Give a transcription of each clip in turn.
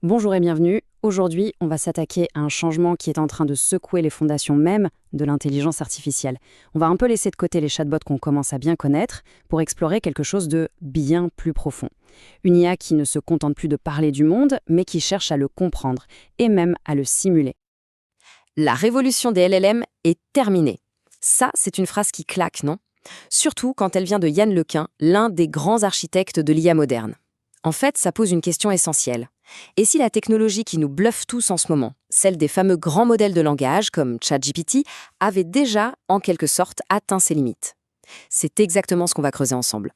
Bonjour et bienvenue. Aujourd'hui, on va s'attaquer à un changement qui est en train de secouer les fondations même de l'intelligence artificielle. On va un peu laisser de côté les chatbots qu'on commence à bien connaître pour explorer quelque chose de bien plus profond. Une IA qui ne se contente plus de parler du monde, mais qui cherche à le comprendre et même à le simuler. La révolution des LLM est terminée. Ça, c'est une phrase qui claque, non? Surtout quand elle vient de Yann LeCun, l'un des grands architectes de l'IA moderne. En fait, ça pose une question essentielle. Et si la technologie qui nous bluffe tous en ce moment, celle des fameux grands modèles de langage comme ChatGPT, avait déjà, en quelque sorte, atteint ses limites? C'est exactement ce qu'on va creuser ensemble.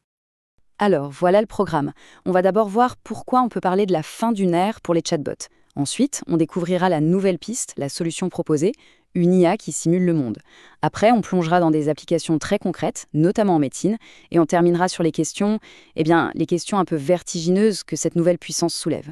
Alors, voilà le programme. On va d'abord voir pourquoi on peut parler de la fin d'une ère pour les chatbots. Ensuite, on découvrira la nouvelle piste, la solution proposée, une IA qui simule le monde. Après, on plongera dans des applications très concrètes, notamment en médecine, et on terminera sur les questions un peu vertigineuses que cette nouvelle puissance soulève.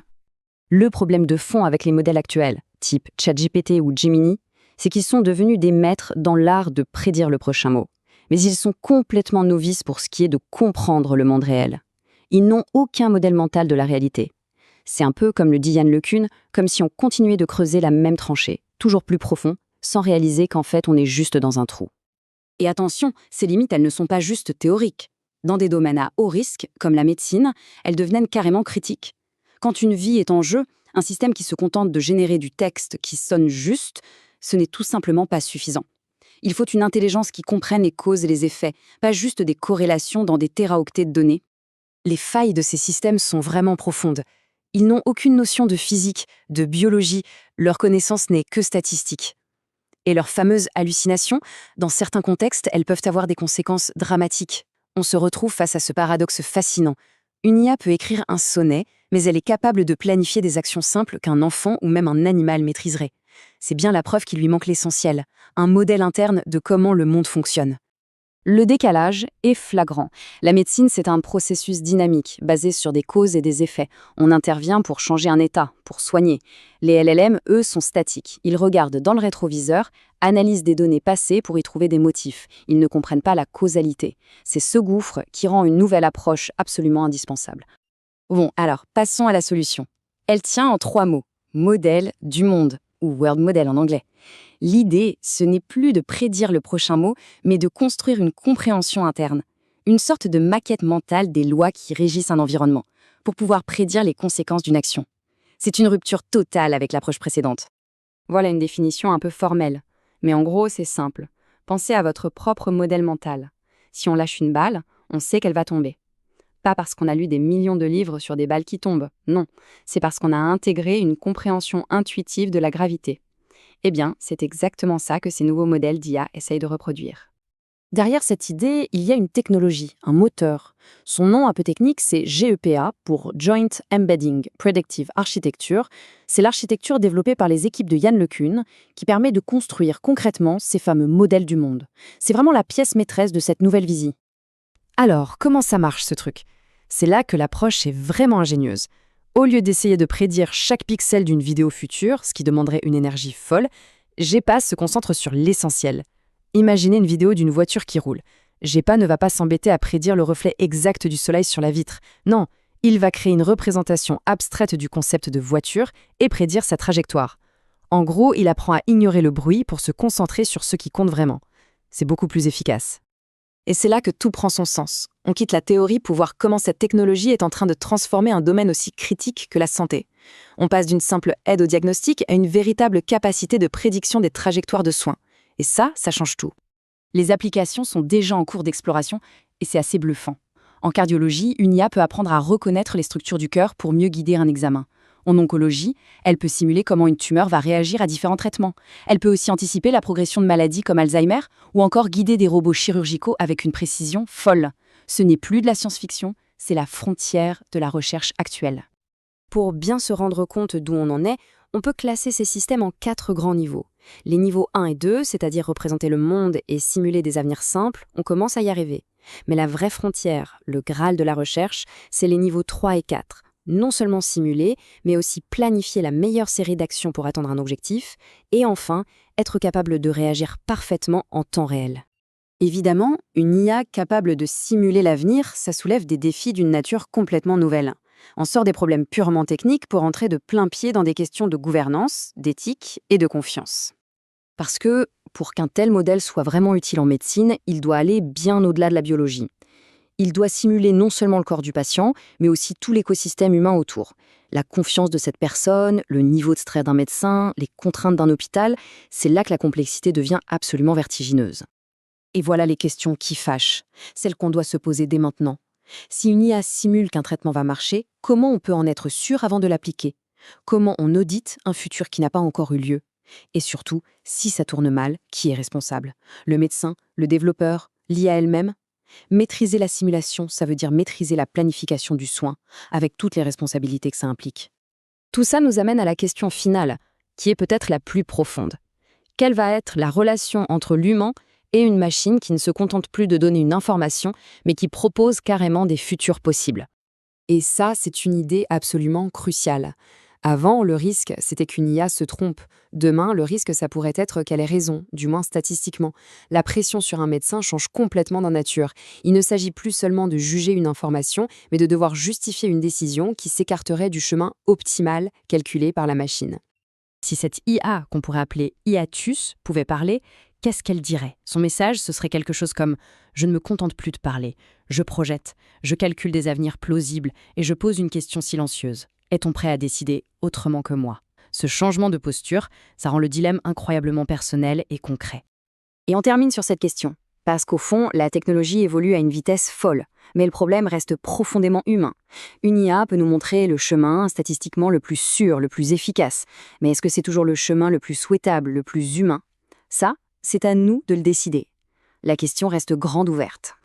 Le problème de fond avec les modèles actuels, type ChatGPT ou Gemini, c'est qu'ils sont devenus des maîtres dans l'art de prédire le prochain mot. Mais ils sont complètement novices pour ce qui est de comprendre le monde réel. Ils n'ont aucun modèle mental de la réalité. C'est un peu comme le dit Yann LeCun, comme si on continuait de creuser la même tranchée, toujours plus profond, sans réaliser qu'en fait on est juste dans un trou. Et attention, ces limites, elles ne sont pas juste théoriques. Dans des domaines à haut risque, comme la médecine, elles deviennent carrément critiques. Quand une vie est en jeu, un système qui se contente de générer du texte qui sonne juste, ce n'est tout simplement pas suffisant. Il faut une intelligence qui comprenne les causes et les effets, pas juste des corrélations dans des téraoctets de données. Les failles de ces systèmes sont vraiment profondes. Ils n'ont aucune notion de physique, de biologie, leur connaissance n'est que statistique. Et leurs fameuses hallucinations, dans certains contextes, elles peuvent avoir des conséquences dramatiques. On se retrouve face à ce paradoxe fascinant. Une IA peut écrire un sonnet, mais elle est capable de planifier des actions simples qu'un enfant ou même un animal maîtriserait. C'est bien la preuve qu'il lui manque l'essentiel, un modèle interne de comment le monde fonctionne. Le décalage est flagrant. La médecine, c'est un processus dynamique, basé sur des causes et des effets. On intervient pour changer un état, pour soigner. Les LLM, eux, sont statiques. Ils regardent dans le rétroviseur, analysent des données passées pour y trouver des motifs. Ils ne comprennent pas la causalité. C'est ce gouffre qui rend une nouvelle approche absolument indispensable. Bon, alors, passons à la solution. Elle tient en 3 mots. Modèle du monde, ou world model en anglais. L'idée, ce n'est plus de prédire le prochain mot, mais de construire une compréhension interne, une sorte de maquette mentale des lois qui régissent un environnement, pour pouvoir prédire les conséquences d'une action. C'est une rupture totale avec l'approche précédente. Voilà une définition un peu formelle, mais en gros, c'est simple. Pensez à votre propre modèle mental. Si on lâche une balle, on sait qu'elle va tomber. Pas parce qu'on a lu des millions de livres sur des balles qui tombent, non. C'est parce qu'on a intégré une compréhension intuitive de la gravité. Eh bien, c'est exactement ça que ces nouveaux modèles d'IA essayent de reproduire. Derrière cette idée, il y a une technologie, un moteur. Son nom un peu technique, c'est GEPA pour Joint Embedding Predictive Architecture. C'est l'architecture développée par les équipes de Yann LeCun qui permet de construire concrètement ces fameux modèles du monde. C'est vraiment la pièce maîtresse de cette nouvelle visie. Alors, comment ça marche ce truc? C'est là que l'approche est vraiment ingénieuse. Au lieu d'essayer de prédire chaque pixel d'une vidéo future, ce qui demanderait une énergie folle, GEPA se concentre sur l'essentiel. Imaginez une vidéo d'une voiture qui roule. GEPA ne va pas s'embêter à prédire le reflet exact du soleil sur la vitre. Non, il va créer une représentation abstraite du concept de voiture et prédire sa trajectoire. En gros, il apprend à ignorer le bruit pour se concentrer sur ce qui compte vraiment. C'est beaucoup plus efficace. Et c'est là que tout prend son sens. On quitte la théorie pour voir comment cette technologie est en train de transformer un domaine aussi critique que la santé. On passe d'une simple aide au diagnostic à une véritable capacité de prédiction des trajectoires de soins. Et ça change tout. Les applications sont déjà en cours d'exploration et c'est assez bluffant. En cardiologie, une IA peut apprendre à reconnaître les structures du cœur pour mieux guider un examen. En oncologie, elle peut simuler comment une tumeur va réagir à différents traitements. Elle peut aussi anticiper la progression de maladies comme Alzheimer ou encore guider des robots chirurgicaux avec une précision folle. Ce n'est plus de la science-fiction, c'est la frontière de la recherche actuelle. Pour bien se rendre compte d'où on en est, on peut classer ces systèmes en 4 grands niveaux. Les niveaux 1 et 2, c'est-à-dire représenter le monde et simuler des avenirs simples, on commence à y arriver. Mais la vraie frontière, le Graal de la recherche, c'est les niveaux 3 et 4. Non seulement simuler, mais aussi planifier la meilleure série d'actions pour atteindre un objectif, et enfin, être capable de réagir parfaitement en temps réel. Évidemment, une IA capable de simuler l'avenir, ça soulève des défis d'une nature complètement nouvelle. On sort des problèmes purement techniques pour entrer de plain-pied dans des questions de gouvernance, d'éthique et de confiance. Parce que, pour qu'un tel modèle soit vraiment utile en médecine, il doit aller bien au-delà de la biologie. Il doit simuler non seulement le corps du patient, mais aussi tout l'écosystème humain autour. La confiance de cette personne, le niveau de stress d'un médecin, les contraintes d'un hôpital, c'est là que la complexité devient absolument vertigineuse. Et voilà les questions qui fâchent, celles qu'on doit se poser dès maintenant. Si une IA simule qu'un traitement va marcher, comment on peut en être sûr avant de l'appliquer? Comment on audite un futur qui n'a pas encore eu lieu? Et surtout, si ça tourne mal, qui est responsable? Le médecin, le développeur, l'IA elle-même? Maîtriser la simulation, ça veut dire maîtriser la planification du soin, avec toutes les responsabilités que ça implique. Tout ça nous amène à la question finale, qui est peut-être la plus profonde. Quelle va être la relation entre l'humain et une machine qui ne se contente plus de donner une information, mais qui propose carrément des futurs possibles? Et ça, c'est une idée absolument cruciale. Avant, le risque, c'était qu'une IA se trompe. Demain, le risque, ça pourrait être qu'elle ait raison, du moins statistiquement. La pression sur un médecin change complètement de nature. Il ne s'agit plus seulement de juger une information, mais de devoir justifier une décision qui s'écarterait du chemin optimal calculé par la machine. Si cette IA, qu'on pourrait appeler hiatus, pouvait parler, qu'est-ce qu'elle dirait? Son message, ce serait quelque chose comme « Je ne me contente plus de parler, je projette, je calcule des avenirs plausibles et je pose une question silencieuse. Est-on prêt à décider autrement que moi ?» Ce changement de posture, ça rend le dilemme incroyablement personnel et concret. Et on termine sur cette question, parce qu'au fond, la technologie évolue à une vitesse folle, mais le problème reste profondément humain. Une IA peut nous montrer le chemin statistiquement le plus sûr, le plus efficace, mais est-ce que c'est toujours le chemin le plus souhaitable, le plus humain? Ça, c'est à nous de le décider. La question reste grande ouverte.